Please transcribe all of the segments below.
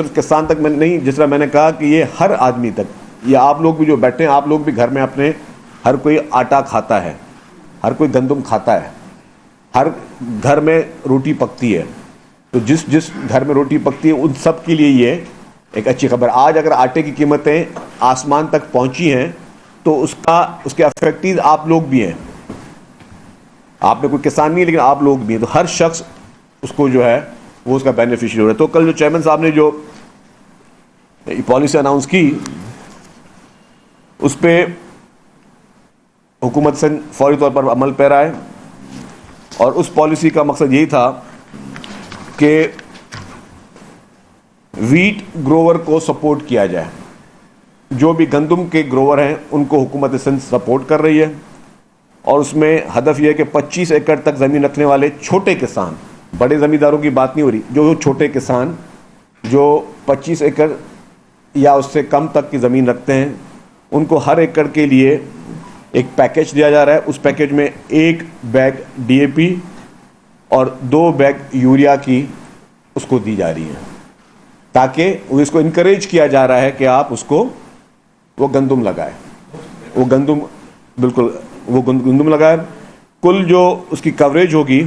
सिर्फ किसान तक में नहीं, जिस तरह मैंने कहा कि ये हर आदमी तक, ये आप लोग भी जो बैठे हैं, आप लोग भी घर में अपने, हर कोई आटा खाता है, हर कोई गंदम खाता है, हर घर में रोटी पकती है। तो जिस जिस घर में रोटी पकती है उन सब के लिए ये एक अच्छी खबर। आज अगर आटे की कीमतें आसमान तक पहुंची हैं तो उसके अफेक्टीज आप लोग भी हैं। आप में कोई किसान नहीं है, लेकिन आप लोग भी हैं। तो हर शख्स उसको जो है वो उसका बेनिफिशियरी हो रहा है। तो कल जो चेयरमैन साहब ने जो पॉलिसी अनाउंस की, उस पर हुकूमत से फौरी तौर पर अमल पैरा है। और उस पॉलिसी का मकसद यही था कि वीट ग्रोवर को सपोर्ट किया जाए। जो भी गंदम के ग्रोवर हैं उनको हुकूमत सिंध सपोर्ट कर रही है। और उसमें हदफ यह है कि 25 एकड़ तक ज़मीन रखने वाले छोटे किसान, बड़े ज़मींदारों की बात नहीं हो रही, जो छोटे किसान जो 25 एकड़ या उससे कम तक की ज़मीन रखते हैं, उनको हर एकड़ के लिए एक पैकेज दिया जा रहा है। उस पैकेज में 1 बैग DAP और 2 बैग यूरिया की उसको दी जा रही है, ताकि इसको इनकरेज किया जा रहा है कि आप उसको वो गंदम लगाए, वो गंदम बिल्कुल वो गंदम लगाए। कुल जो उसकी कवरेज होगी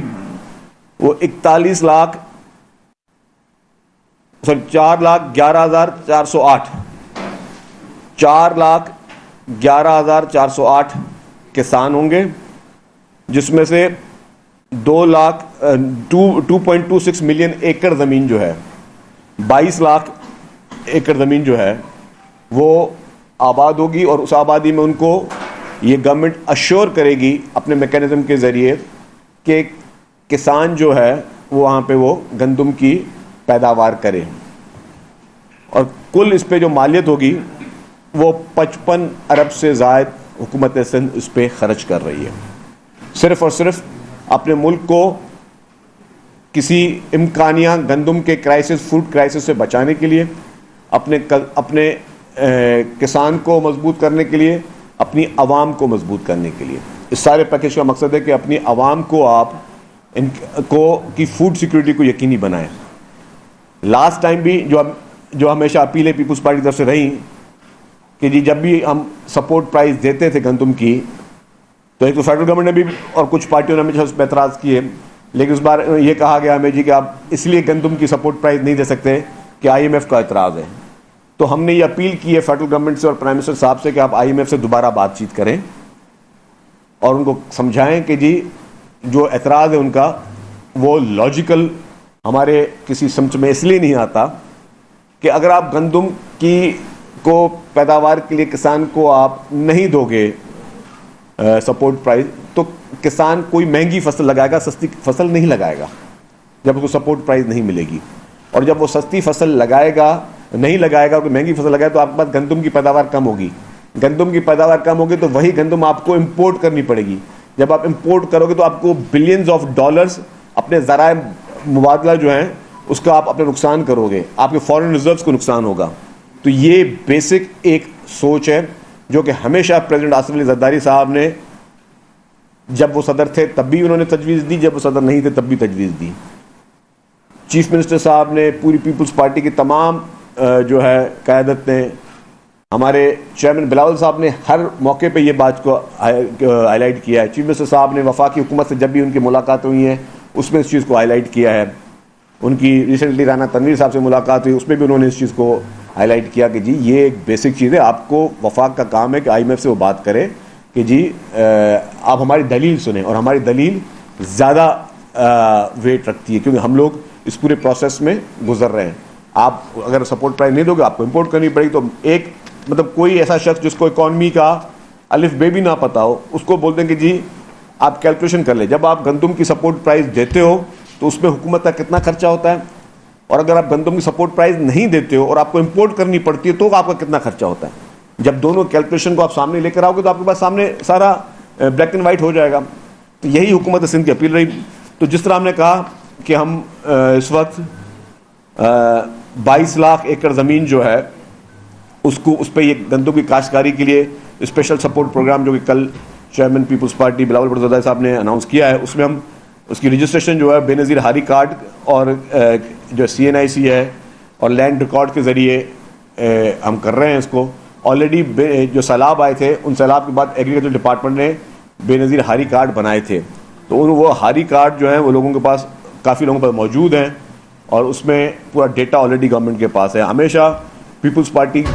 वो 4,11,408 4,11,408 किसान होंगे, जिसमें से 2.26 मिलियन एकड़ ज़मीन जो है, 22 लाख एकड़ ज़मीन जो है वो आबाद होगी। और उस आबादी में उनको ये गवर्नमेंट अश्योर करेगी अपने मैकेनिज्म के ज़रिए कि किसान जो है वो वहाँ पे वो गंदम की पैदावार करे। और कुल इस पे जो मालियत होगी वो 55 अरब से ज़ायद हुकूमत सिंध इस पर ख़र्च कर रही है, सिर्फ़ और सिर्फ अपने मुल्क को किसी इम्कानिया गंदम के क्राइसिस, फूड क्राइसिस से बचाने के लिए, अपने किसान को मजबूत करने के लिए, अपनी आवाम को मजबूत करने के लिए। इस सारे पैकेज का मकसद है कि अपनी आवाम को आप की फूड सिक्योरिटी को यकीनी बनाएं। लास्ट टाइम भी जो हमेशा अपीलें पीपल्स पार्टी की तरफ से रही कि जी जब भी हम सपोर्ट प्राइस देते थे गंदम की, तो एक तो फेडरल गवर्नमेंट ने भी और कुछ पार्टियों ने हमेशा उस पर एतराज़ किए, लेकिन इस बार ये कहा गया हमें जी कि आप इसलिए गंदम की सपोर्ट प्राइस नहीं दे सकते कि IMF का एतराज़ है। तो हमने ये अपील की है फेडरल गवर्नमेंट से और प्राइम मिनिस्टर साहब से कि आप IMF से दोबारा बातचीत करें और उनको समझाएं कि जी जो एतराज़ है उनका वो लॉजिकल हमारे किसी समझ में इसलिए नहीं आता कि अगर आप गंदम को पैदावार के लिए किसान को आप नहीं दोगे सपोर्ट प्राइस, तो किसान कोई महंगी फसल लगाएगा, सस्ती फसल नहीं लगाएगा जब उसको सपोर्ट प्राइस नहीं मिलेगी। और जब वो सस्ती फसल नहीं लगाएगा कोई महंगी फसल लगाएगा, तो आपके पास गंदम की पैदावार कम होगी। गंदम की पैदावार कम होगी तो वही गंदम आपको इंपोर्ट करनी पड़ेगी। जब आप इंपोर्ट करोगे तो आपको बिलियंस ऑफ डॉलर्स अपने ज़राए मुबादला जो हैं उसका आप अपने नुकसान करोगे, आपके फॉरेन रिजर्व्स को नुकसान होगा। तो ये बेसिक एक सोच है जो कि हमेशा प्रेसिडेंट आसिफ अली जरदारी साहब ने, जब वो सदर थे तब भी उन्होंने तजवीज़ दी, जब वो सदर नहीं थे तब भी तजवीज़ दी। चीफ मिनिस्टर साहब ने, पूरी पीपल्स पार्टी की तमाम जो है क़यादत ने, हमारे चेयरमैन बिलावल साहब ने हर मौके पे ये बात को हाईलाइट किया है। चीफ मिनिस्टर साहब ने वफाकी हुकूमत से जब भी उनकी मुलाकात हुई है उसमें इस चीज़ को हाईलाइट किया है। उनकी रिसेंटली राना तनवीर साहब से मुलाकात हुई, उसमें भी उन्होंने इस चीज़ को हाईलाइट किया कि जी ये एक बेसिक चीज़ है, आपको वफाक का काम है कि IMF से वो बात करें कि जी आप हमारी दलील सुने, और हमारी दलील ज़्यादा वेट रखती है क्योंकि हम लोग इस पूरे प्रोसेस में गुजर रहे हैं। आप अगर सपोर्ट प्राइस नहीं दोगे आपको इंपोर्ट करनी पड़ेगी। तो एक मतलब कोई ऐसा शख्स जिसको इकॉनमी का अलिफ बे भी ना पता हो, उसको बोलते हैं कि जी आप कैलकुलेशन कर ले, जब आप गंदम की सपोर्ट प्राइस देते हो तो उसमें हुकूमत का कितना खर्चा होता है, और अगर आप गंदम की सपोर्ट प्राइस नहीं देते हो और आपको इंपोर्ट करनी पड़ती है तो आपका कितना खर्चा होता है। जब दोनों कैलकुलेशन को आप सामने लेकर आओगे तो आपके पास सामने सारा ब्लैक एंड वाइट हो जाएगा। तो यही हुकूमत सिंध की अपील रही। तो जिस तरह हमने कहा कि हम इस वक्त 22 लाख एकड़ ज़मीन जो है उसको उस पर ये गंदम की काश्तकारी के लिए स्पेशल सपोर्ट प्रोग्राम जो कि कल चेयरमैन पीपल्स पार्टी बिलावल भुट्टो ज़रदारी साहब ने अनाउंस किया है, उसमें हम उसकी रजिस्ट्रेशन जो है बेनज़ीर हारी कार्ड और जो CNIC है और लैंड रिकॉर्ड के ज़रिए हम कर रहे हैं इसको। ऑलरेडी जो सैलाब आए थे, उन सैलाब के बाद एग्रीकल्चर डिपार्टमेंट ने बेनज़ीर हारी कार्ड बनाए थे, तो वो हारी कार्ड जो है वो लोगों के पास, काफ़ी लोगों के पास मौजूद हैं और उसमें पूरा डेटा ऑलरेडी गवर्नमेंट के पास है। हमेशा पीपल्स पार्टी